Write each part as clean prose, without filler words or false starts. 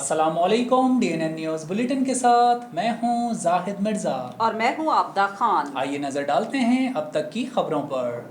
अस्सलाम वालेकुम। DNN news bulletin के साथ मैं हूं जाहिद मिर्ज़ा और मैं हूं आबदा खान। आइए नज़र डालते हैं अब तक की खबरों पर।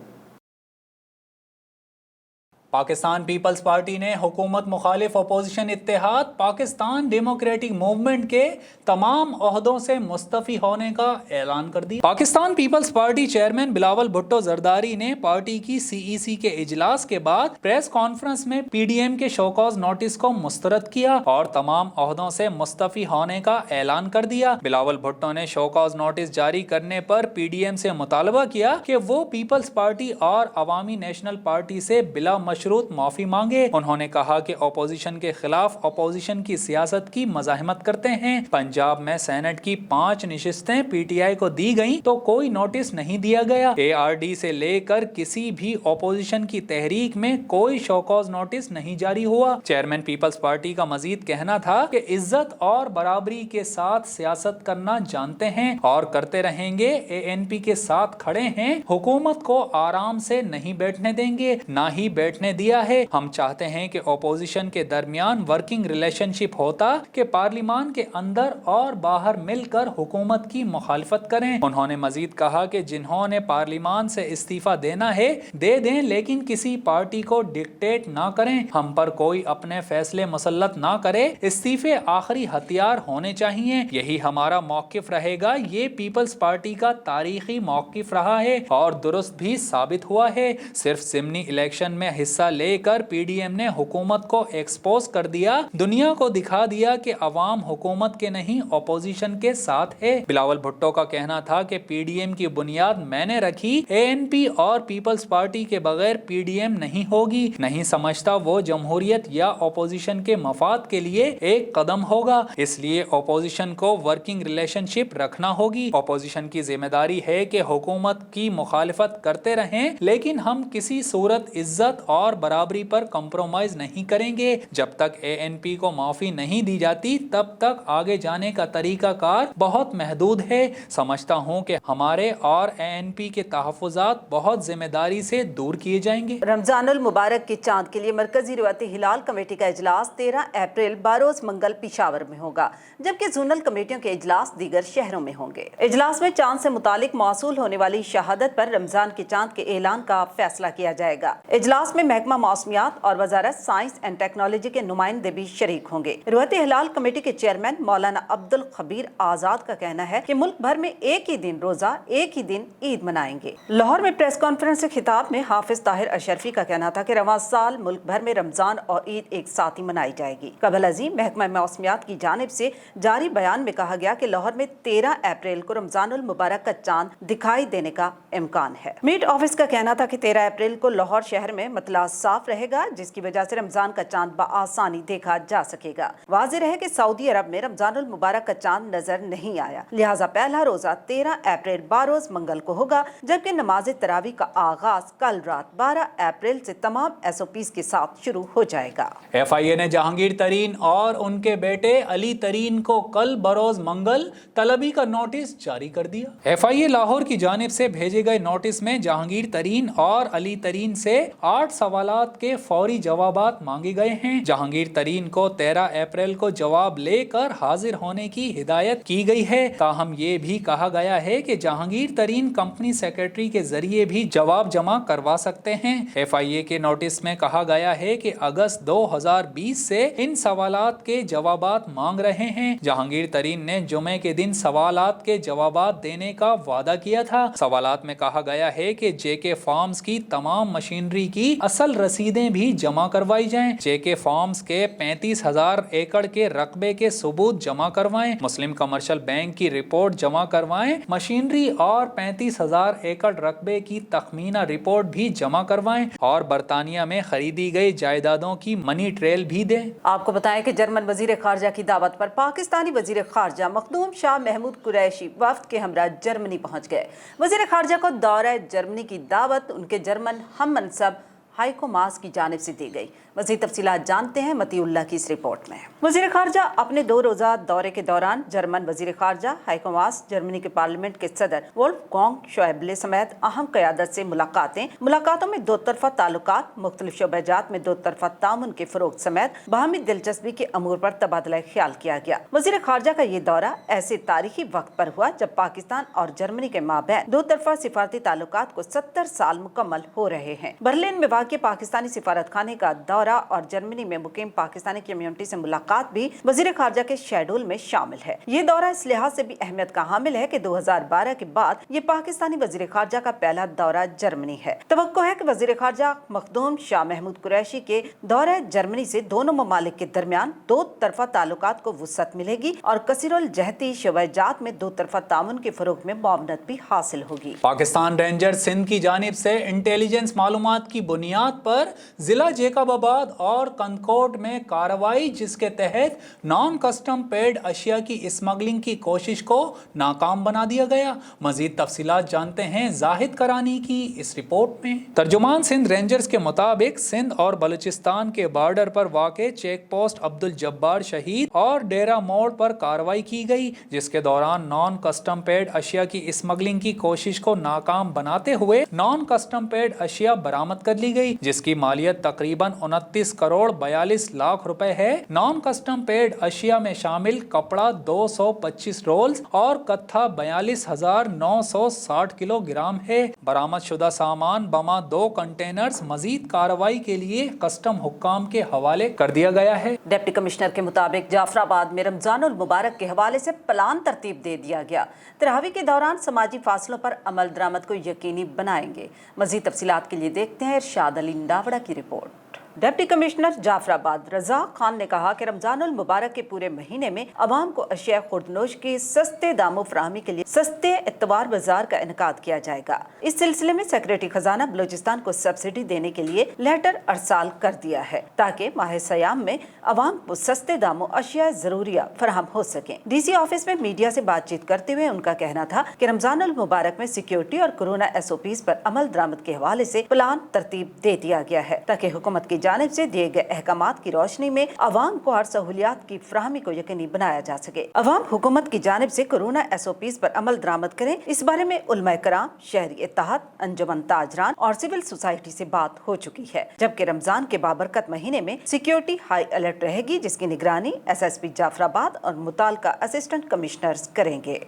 पाकिस्तान पीपल्स पार्टी ने हुकूमत मुखालिफ अपोजिशन इत्तेहाद पाकिस्तान डेमोक्रेटिक मूवमेंट के तमाम ओहदों से मुस्तफ़ी होने का ऐलान कर दिया। Pakistan Peoples Party chairman Bilawal Bhutto Zardari ने पार्टी की CEC के इजलास के बाद प्रेस कॉन्फ्रेंस में PDM के शोकॉज नोटिस को मुस्तरद किया और तमाम ओहदों से मुस्तफ़ी होने का ऐलान कर दिया। बिलावल भुट्टो ने शोकॉज नोटिस जारी करने पर PDM से मुतालबा किया कि वो पीपल्स पार्टी और अवामी नेशनल पार्टी से बिला मशरूत माफी मांगे। उन्होंने कहा कि अपोजिशन के खिलाफ अपोजिशन की सियासत की मज़ाहमत करते हैं। पंजाब में सेनेट की 5 नशिस्तें PTI को दी गईं तो कोई नोटिस नहीं दिया गया। ARD से लेकर किसी भी अपोजिशन की तहरीक में कोई शोकॉज नोटिस नहीं जारी हुआ। चेयरमैन पीपल्स पार्टी का मजीद कहना था कि इज्जत और बराबरी के साथ सियासत करना जानते हैं और करते रहेंगे। ANP के साथ खड़े हैं, हुकूमत को आराम से नहीं बैठने देंगे, ना ही बैठने दिया है। हम चाहते हैं कि अपोजिशन के दरमियान वर्किंग रिलेशनशिप होता कि पार्लिमान के अंदर और बाहर मिलकर हुकूमत की मुखालफत करें। उन्होंने मजीद कहा कि जिन्होंने पार्लिमान से इस्तीफा देना है दे दें, लेकिन किसी पार्टी को डिक्टेट ना करें, हम पर कोई अपने फैसले मुसल्लत ना करे। इस्तीफे आखिरी हथियार होने चाहिए, यही हमारा मौकिफ रहेगा। ये पीपल्स पार्टी का तारीखी मौकिफ रहा है और दुरुस्त भी साबित हुआ है। सिर्फ जिमनी इलेक्शन में हिस्सा लेकर PDM ने हुकूमत को एक्सपोज कर दिया, दुनिया को दिखा दिया कि अवाम हुकूमत के नहीं अपोजिशन के साथ है। बिलावल भुट्टो का कहना था कि PDM की बुनियाद मैंने रखी, ANP और पीपल्स पार्टी के बगैर PDM नहीं होगी। नहीं समझता वो जमहूरियत या अपोजिशन के मफाद के लिए एक कदम होगा, इसलिए अपोजिशन को वर्किंग रिलेशनशिप रखना होगी। अपोजिशन की जिम्मेदारी है कि हुकूमत की मुखालिफत करते रहें, लेकिन हम किसी सूरत इज्जत और बराबरी पर कॉम्प्रोमाइज नहीं करेंगे। जब तक ANP को माफी नहीं दी जाती तब तक आगे जाने का तरीका कार बहुत महदूद है। समझता हूँ कि हमारे और ANP के तहफ़्फ़ुज़ात बहुत जिम्मेदारी से दूर किए जाएंगे। रमजानुल मुबारक के चांद के लिए मरकजी रिवायती हिलाल कमेटी का इजलास 13 अप्रैल बारोज मंगल पिशावर में होगा, जबकि जोनल कमेटियों के इजलास दीगर शहरों में होंगे। इजलास में चांद से मुतालिक मौसूल होने वाली शहादत पर रमजान के चांद के ऐलान का फैसला किया जाएगा। इजलास में महकमा मौसमियात और वजारत साइंस एंड टेक्नोलॉजी के नुमाइंदे भी शरीक होंगे। रिवायती हिलाल कमेटी के चेयरमैन मौलाना अब्दुल खबीर आजाद का कहना है कि मुल्क भर में एक ही दिन रोजा, एक ही दिन ईद मनाएंगे। लाहौर में प्रेस कॉन्फ्रेंस से खिताब में हाफिज ताहिर अशरफी का कहना था कि रवां साल मुल्क भर में रमजान और ईद एक साथ ही मनाई जाएगी। कबल अजीम महकमा मौसमियात की जानिब से जारी बयान में कहा गया कि लाहौर में 13 अप्रैल को रमजानुल मुबारक का चांद दिखाई देने का इम्कान है। मीट ऑफिस का कहना था कि 13 अप्रैल को लाहौर शहर में मतला साफ रहेगा, जिसकी वजह से रमजान का चांद बआसानी देखा जा सकेगा। वाज़ेह है कि सऊदी अरब में रमजानुल मुबारक का चांद नजर नहीं आया, लिहाजा पहला रोजा 13 अप्रैल बारोज मंगल को होगा, जबकि नमाज तरावी का आगाज कल रात 12 अप्रैल से तमाम SOPs के साथ शुरू हो जाएगा। FIA ने जहांगीर तरीन और उनके बेटे अली तरीन को कल बरोज मंगल तलबी का नोटिस जारी कर दिया। FIA लाहौर की जानिब से भेजे गए नोटिस में जहांगीर तरीन और अली तरीन से 8 सवालात के फौरी जवाबात मांगे गए हैं। जहांगीर तरीन को 13 अप्रैल को जवाब लेकर हाजिर होने की हिदायत की गई है। ताहम ये भी कहा गया है कि जहांगीर तरीन कंपनी सेक्रेटरी के जरिए भी जवाब जमा करवा सकते हैं। FIA के नोटिस में कहा गया है कि अगस्त 2020 से इन सवालात के जवाबात मांग रहे हैं। जहांगीर तरीन ने जुमे के दिन सवालात के जवाबात देने का वादा किया था। सवालात में कहा गया है कि JK फार्म्स की तमाम मशीनरी की असल रसीदें भी जमा करवाई जाएं। JK फार्म्स के 35,000 एकड़ के रकबे के सबूत जमा करवाएं। मुस्लिम कमर्शियल बैंक की रिपोर्ट जमा करवाएं। मशीनरी और 35,000 एकड़ रकबे की तखमीना रिपोर्ट भी जमा करवाएं और बरतानिया में खरीदी गई जायदादों की मनी ट्रेल भी दें। आपको बताएं कि जर्मन वजीर खारजा की दावत पर पाकिस्तानी वजीर खारजा मखदूम शाह महमूद कुरैशी वफ्द के हमरा जर्मनी पहुंच गए। वजीर खारजा को दौरा जर्मनी की दावत उनके जर्मन हम मनसब हाइको मास की जानिब से दी गई। मज़ीद तफसीलात जानते हैं मतीउल्लाह की इस रिपोर्ट में। वज़ीर ख़ारजा अपने 2 रोज़ा दौरे के दौरान जर्मन वज़ीर ख़ारजा हाइको मास, जर्मनी के पार्लियामेंट के सदर वोल्फगांग शॉयबले समेत अहम क़यादत से मुलाकातों में दो तरफ़ा ताल्लुकात, मुख्तलिफ शोबेजात में दो तरफ़ा तामुन के फ़रोग़ समेत बाहमी दिलचस्पी के अमूर पर तबादला ख्याल किया गया। वज़ीर ख़ारजा का ये दौरा ऐसे तारीखी वक्त पर हुआ जब पाकिस्तान और जर्मनी के माबैन दो तरफ़ा सिफारती ताल्लुकात को 70 साल मुकम्मल हो रहे हैं। बर्लिन में वाक़ पाकिस्तानी सिफारत खाने का दौरा और जर्मनी में मुकीम पाकिस्तानी कम्युनिटी से मुलाकात भी वज़ीर ख़ारजा के शेड्यूल में शामिल है। ये दौरा इस लिहाज से भी अहमियत का हामिल है कि 2012 के बाद ये पाकिस्तानी वज़ीर ख़ारजा का पहला दौरा जर्मनी है। तवक्को है कि वज़ीर ख़ारजा मखदूम शाह महमूद कुरैशी के दौरे जर्मनी से दोनों ममालिक के दरमियान दो तरफ़ा ताल्लुकात को वुसअत मिलेगी और कसीरुल जहती शोबेजात में दो तरफ़ा तामुन के फ़रोग़ में मुआवनत भी हासिल होगी। पाकिस्तान रेंजर सिंध की जानिब से इंटेलिजेंस मालूमात की बुनियाद पर जिला जेकबाबाद और कंदकोट में कार्रवाई, जिसके तहत नॉन कस्टम पेड अशिया की स्मगलिंग की कोशिश को नाकाम बना दिया गया। मजीद तफसीलात जानते हैं जाहिद करानी की इस रिपोर्ट में। तर्जुमान सिंध रेंजर्स के मुताबिक सिंध और बलूचिस्तान के बॉर्डर पर वाक़े चेक पोस्ट अब्दुल जब्बार शहीद और डेरा मोड़ पर कार्रवाई की गई, जिसके दौरान नॉन कस्टम पेड अशिया की स्मगलिंग की कोशिश को नाकाम बनाते हुए नॉन कस्टम पेड अशिया बरामद कर ली गई, जिसकी मालियत तकरीबन 29 करोड़ 42 लाख रुपए है। नॉन कस्टम पेड अशिया में शामिल कपड़ा 225 रोल्स और कत्था 42,960 किलोग्राम है। बरामद शुदा सामान बमा 2 कंटेनर्स मजीद कार्रवाई के लिए कस्टम हुक्काम के हवाले कर दिया गया है। डिप्टी कमिश्नर के मुताबिक जाफराबाद में रमजानुल मुबारक के हवाले से प्लान तरतीब दे दिया गया। तरावी के दौरान समाजी फासलों पर अमल दरामद को यकीनी बनाएंगे। मजीद तफसीलात के लिए देखते हैं इरशाद अली नावड़ा की report. Deputy commissioner Jafrabad Raza Khan ने कहा कि रमजानुल मुबारक के पूरे महीने में अवाम को अशिया खुर्दनोश की सस्ते दामों फराहमी के लिए सस्ते इतवार बाजार का इनकाद किया जाएगा। इस सिलसिले में सेक्रेटरी खजाना बलूचिस्तान को सब्सिडी देने के लिए लेटर अरसाल कर दिया है, ताकि माह सयाम में अवाम को सस्ते दामों अशिया जरूरिया फराहम हो सके। डीसी ऑफिस में मीडिया से बातचीत करते हुए उनका कहना था कि रमजानुल मुबारक में सिक्योरिटी और कोरोना SOPs पर अमल दरामद के हवाले से प्लान तरतीब दे दिया गया है, ताकि हुकूमत की जानिब से दिए गए अहकामात की रोशनी में अवाम को हर सहूलियात की फराहमी को यकीनी बनाया जा सके। अवाम हुकूमत की जानिब से कोरोना SOPs पर अमल दरामद करें। इस बारे में उलमाए कराम, शहरी इत्तेहाद, अंजुमन ताजरान और सिविल सोसाइटी से बात हो चुकी है। जबकि रमजान के बाबरकत महीने में सिक्योरिटी हाई अलर्ट रहेगी, जिसकी निगरानी SSP जाफराबाद और मुताल्लिका असिस्टेंट कमिश्नर्स करेंगे।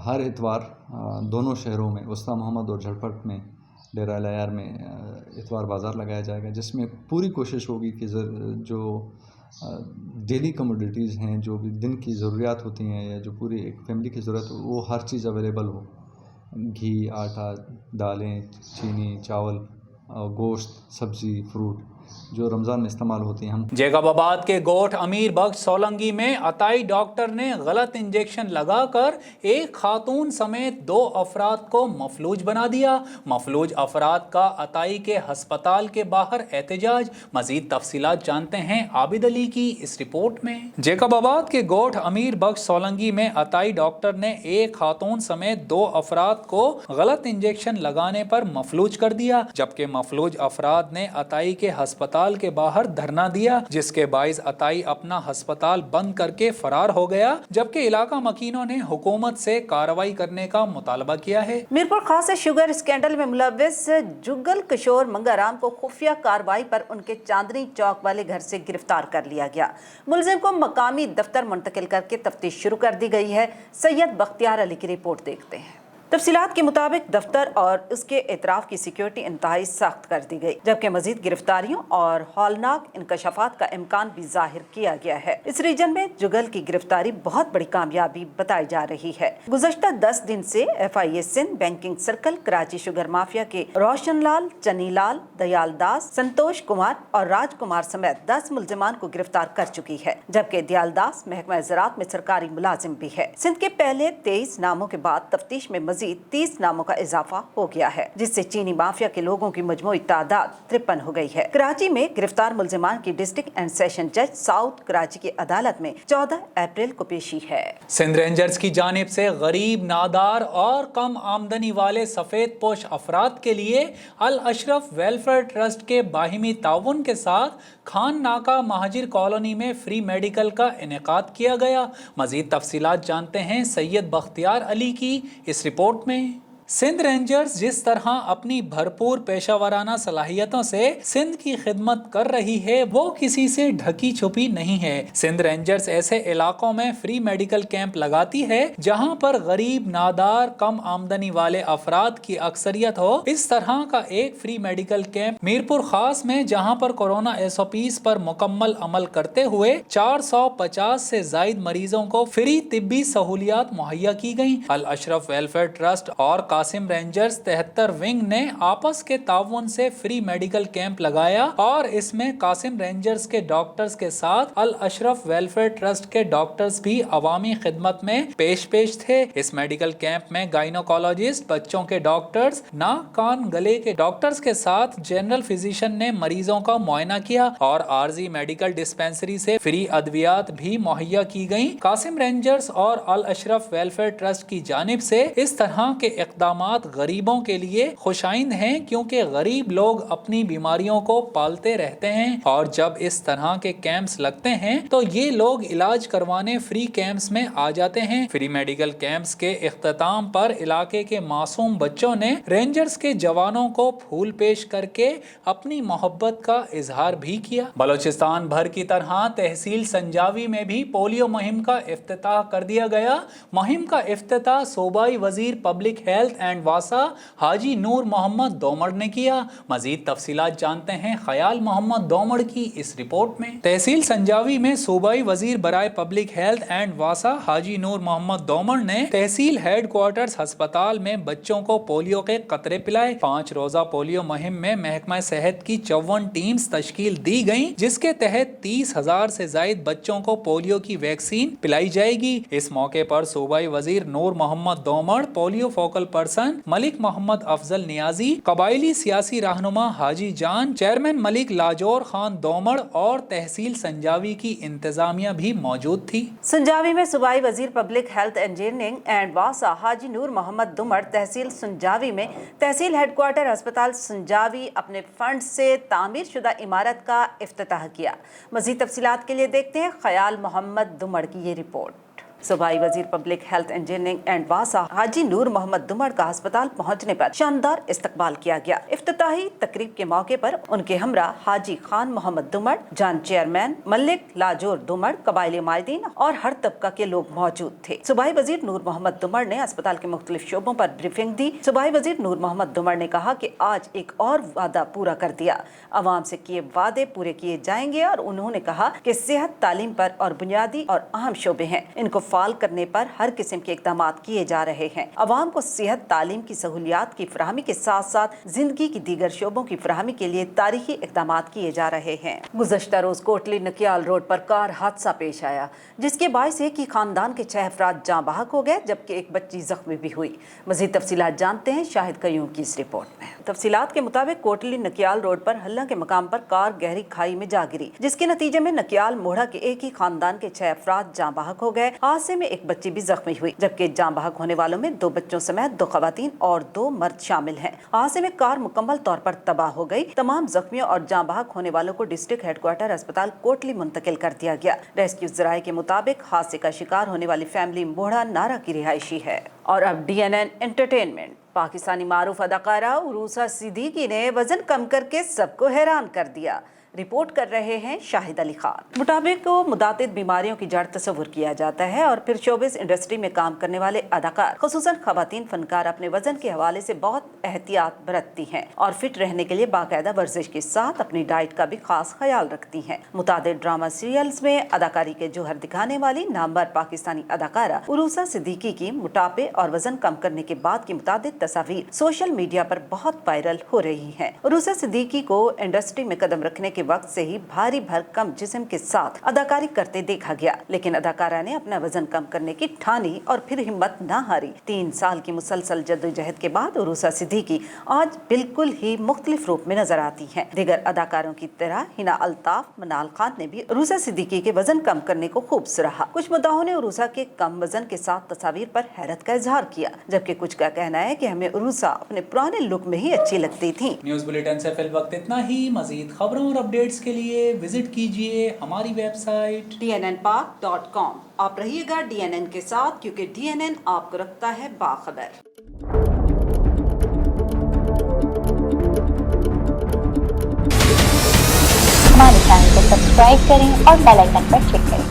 हर इतवार दोनों शहरों में वस्ता मोहम्मद और झटपट में डेरा लयार में इतवार बाज़ार लगाया जाएगा, जिसमें पूरी कोशिश होगी कि जो डेली कमोडिटीज़ हैं, जो भी दिन की ज़रूरियात होती हैं या जो पूरी एक फैमिली की ज़रूरत हो, वो हर चीज़ अवेलेबल हो। घी, आटा, दालें, चीनी, चावल, गोश्त, सब्ज़ी, फ्रूट जो रमज़ान में इस्तेमाल होती हैं। हम जेकबाबाद के गोठ अमीर बख्श सोलंगी में अताई डॉक्टर ने गलत इंजेक्शन लगाकर एक खातून समेत 2 अफराद को मफलूज बना दिया। मफलूज अफराद का अताई के हस्पताल के बाहर एहतजाज। मजीद तफसीलात जानते हैं आबिद अली की इस रिपोर्ट में। जेकबाबाद के गोठ अमीर बख्श सोलंगी में अताई डॉक्टर ने एक खातून समेत 2 अफराद को गलत इंजेक्शन लगाने पर मफलूज कर दिया, जबकि मफलूज अफराद ने अताई के अस्पताल के बाहर धरना दिया, जिसके बाइस अताई अपना अस्पताल बंद करके फरार हो गया, जबकि इलाका मकीनों ने हुकूमत से कार्रवाई करने का मुतालबा किया है। मीरपुर खास शुगर स्कैंडल में मुलव्विस जुगल किशोर मंगाराम को खुफिया कार्रवाई पर उनके चांदनी चौक वाले घर से गिरफ्तार कर लिया गया। मुलजिम को मकामी दफ्तर मुंतकिल करके तफ्तीश शुरू कर दी गई है। सैयद बख्तियार अली की रिपोर्ट देखते हैं। तफसीलात के मुताबिक दफ्तर और उसके एतराफ की सिक्योरिटी इंतहाई सख्त कर दी गई, जबकि मजीद गिरफ्तारियों और हौलनाक इंकशाफात का इम्कान भी जाहिर किया गया है। इस रीजन में जुगल की गिरफ्तारी बहुत बड़ी कामयाबी बताई जा रही है। गुज़श्ता 10 दिन से FIA Sindh banking circle Karachi sugar mafia के रोशन लाल, चनी लाल, दयाल दास, संतोष कुमार और राजकुमार समेत 10 मुलजिमान को गिरफ्तार कर चुकी है, जबकि दयाल दास महकमा ज़राअत में सरकारी मुलाजिम भी है। सिंध के पहले 23 नामों के बाद तफ्तीश में मजीद 30 नामों का इजाफा हो गया है, जिससे चीनी माफिया के लोगों की मजमूई तादाद 53 हो गई है। कराची में गिरफ्तार मुलजिमान की डिस्ट्रिक्ट एंड सेशन जज साउथ कराची की अदालत में 14 अप्रैल को पेशी है। सिंध रेंजर्स की जानिब से गरीब, नादार और कम आमदनी वाले सफेद पोश अफराद के लिए अल अशरफ वेलफेयर ट्रस्ट के बाहिमी ताउन के साथ खान नाका महाजिर कॉलोनी में फ्री मेडिकल का इनेकाद किया गया। मजीद तफसीलात जानते हैं सैयद बख्तियार अली की इस रिपोर्ट में। सिंध रेंजर्स जिस तरह अपनी भरपूर पेशावराना सलाहियतों से सिंध की खिदमत कर रही है, वो किसी से ढकी छुपी नहीं है। सिंध रेंजर्स ऐसे इलाकों में फ्री मेडिकल कैंप लगाती है जहां पर गरीब, नादार, कम आमदनी वाले अफराद की अक्सरियत हो। इस तरह का एक फ्री मेडिकल कैंप मीरपुर खास में, जहां पर कोरोना SOPs पर मुकम्मल अमल करते हुए 450 से जायद मरीजों को फ्री तिब्बी सहूलियात मुहैया की गयी। अल अशरफ वेलफेयर ट्रस्ट और कासिम रेंजर्स 73 विंग ने आपस के ताउन से फ्री मेडिकल कैंप लगाया और इसमें कासिम रेंजर्स के डॉक्टर्स के साथ अल अशरफ वेलफेयर ट्रस्ट के डॉक्टर्स भी अवामी खिदमत में पेश थे। इस मेडिकल कैंप में गायनोकोलॉजिस्ट, बच्चों के डॉक्टर्स, नाक कान गले के डॉक्टर्स के साथ जनरल फिजिशियन ने मरीजों का मुआयना किया और आर्जी मेडिकल डिस्पेंसरी से फ्री अद्वियात भी मुहैया की गयी। कासिम रेंजर्स और अल अशरफ वेलफेयर ट्रस्ट की जानिब से इस तरह के इक़दामात गरीबों के लिए खुशाइंद हैं, क्योंकि गरीब लोग अपनी बीमारियों को पालते रहते हैं और जब इस तरह के कैंप्स लगते हैं तो ये लोग इलाज करवाने फ्री कैंप्स में आ जाते हैं। फ्री मेडिकल कैंप्स के इख्तिताम पर इलाके के मासूम बच्चों ने रेंजर्स के जवानों को फूल पेश करके अपनी मोहब्बत का इजहार भी किया। बलोचिस्तान भर की तरह तहसील संजावी में भी पोलियो मुहिम का इफ्तिताह कर दिया गया। मुहिम का इफ्तिताह सूबाई वजीर पब्लिक हेल्थ एंड वासा हाजी नूर मोहम्मद दोमड़ ने किया। मजीद तफसीलात जानते हैं ख्याल मोहम्मद दोमड़ की इस रिपोर्ट में। तहसील संजावी में सूबाई वजीर बराए पब्लिक हेल्थ एंड वासा हाजी नूर मोहम्मद दोमड़ ने तहसील हेडक्वार्टर्स अस्पताल में बच्चों को पोलियो के कतरे पिलाए। 5 रोजा पोलियो मुहिम में महकमा सेहत की 54 टीम्स तश्कील दी गयी, जिसके तहत 30,000 से जायद बच्चों को पोलियो की वैक्सीन पिलाई जाएगी। इस मौके पर सूबाई वजीर Noor Mohammad Domar, polio focal person Malik Mohammad Afzal Niazi, कबायली सियासी रहनुमा हाजी जान, चेयरमैन मलिक लाजोर खान दोमड़ और तहसील संजावी की इंतजामिया भी मौजूद थी। संजावी में सूबाई वजीर पब्लिक हेल्थ इंजीनियरिंग एंड वासा हाजी नूर मोहम्मद दुमड़ तहसील संजावी में तहसील हेडक्वार्टर अस्पताल संजावी अपने फंड से तामीर शुदा इमारत का इफ्तिताह किया। मजीद तफसीलात के लिए देखते हैं ख्याल मोहम्मद दुमड़ की ये रिपोर्ट। सूबाई वजीर पब्लिक हेल्थ इंजीनियरिंग एंड वासा हाजी नूर मोहम्मद दुमड़ का अस्पताल पहुंचने पर शानदार इस्तकबाल किया गया। इफ्तिताही तकरीब के मौके पर उनके हमरा हाजी खान मोहम्मद दुमड़, जान चेयरमैन मलिक लाजोर दुमड़, कबायली माहिदीन और हर तबका के लोग मौजूद थे। सूबाई वजीर नूर मोहम्मद दुमड़ ने अस्पताल के मुख्तलिफ शोबों पर ब्रीफिंग दी। सूबाई वजीर नूर मोहम्मद दुमड़ ने कहा कि आज एक और वादा पूरा कर दिया, अवाम से किए वादे पूरे किए जाएंगे और उन्होंने कहा कि सेहत, तालीम पर और बुनियादी और अहम शोबे हैं, इनको फाल करने पर हर किस्म के इक़दाम किए जा रहे हैं। अवाम को सेहत, तालीम की सहूलियात की फराहमी के साथ साथ जिंदगी की दीगर शोबों की फराहमी के लिए तारीखी इक़दाम किए जा रहे हैं। गुज़श्ता रोज कोटली नकियाल रोड पर कार हादसा पेश आया, जिसके बायस एक ही खानदान के 6 अफराद जाँ बहक हो गए, जबकि एक बच्ची जख्मी भी हुई। मजीद तफसीलात जानते हैं शाहिद कयूम की इस रिपोर्ट में। तफसीलात के मुताबिक कोटली नकियाल रोड पर हल्ला के मकाम पर कार गहरी खाई में जा गिरी, जिसके नतीजे में नकियाल मोड़ा के एक ही खानदान के 6 अफराद जाँ बहक हो गए। हादसे में एक बच्ची भी जख्मी हुई, जबकि जाँ बहक होने वालों में 2 बच्चों समेत 2 खवातीन और 2 मर्द शामिल हैं। हादसे में कार मुकम्मल तौर पर तबाह हो गई। तमाम जख्मियों और जाँ बहक होने वालों को डिस्ट्रिक्ट हेडक्वार्टर अस्पताल कोटली मुंतकिल कर दिया गया। रेस्क्यू ज़राए के मुताबिक हादसे का शिकार होने वाली फैमिली मोड़ा नारा की रिहायशी है। और अब DNN एंटरटेनमेंट। पाकिस्तानी मारूफ अदाकारा उरूसा सिद्दीकी ने वजन कम करके सबको हैरान कर दिया। रिपोर्ट कर रहे हैं शाहिद अली खान। मुताबिक को मुतादिद बीमारियों की जड़ तस्वुर किया जाता है और फिर शोबिस इंडस्ट्री में काम करने वाले अदाकार, खुसूसन खवातीन फनकार, अपने वजन के हवाले से बहुत एहतियात बरतती हैं और फिट रहने के लिए बाकायदा वर्जिश के साथ अपनी डाइट का भी खास ख्याल रखती हैं। मुतादिद ड्रामा सीरियल्स में अदाकारी के जोहर दिखाने वाली नामवर पाकिस्तानी अदाकारा उरूसा सिद्दीकी की मोटापे और वजन कम करने के बाद की मुतादिद तस्वीर सोशल मीडिया पर बहुत वायरल हो रही है। उरूसा सिद्दीकी को इंडस्ट्री में कदम रखने के वक्त से ही भारी भरकम जिस्म के साथ अदाकारी करते देखा गया, लेकिन अदाकारा ने अपना वजन कम करने की ठानी और फिर हिम्मत न हारी। 3 साल की मुसलसल जद्दोजहद के बाद उरूसा सिद्दीकी आज बिल्कुल ही मुख्तलिफ रूप में नजर आती हैं। दीगर अदाकारों की तरह हिना अल्ताफ, मनाल खान ने भी उरूसा सिद्दीकी के वजन कम करने को खूब सराहा। कुछ मुद्दाओं ने उरूसा के कम वजन के साथ तस्वीर पर हैरत का इजहार किया, जबकि कुछ का कहना है कि हमें उरूसा अपने पुराने लुक में ही अच्छी लगती थी। न्यूज़ बुलेटिन से फिल वक्त इतना ही। मजीद खबरों और अपडेट्स के लिए विजिट कीजिए हमारी वेबसाइट dnnpak.com। आप रहिएगा DNN के साथ, क्योंकि DNN आपको रखता है बाखबर। हमारे चैनल को सब्सक्राइब करें और बेल आइकन पर क्लिक करें।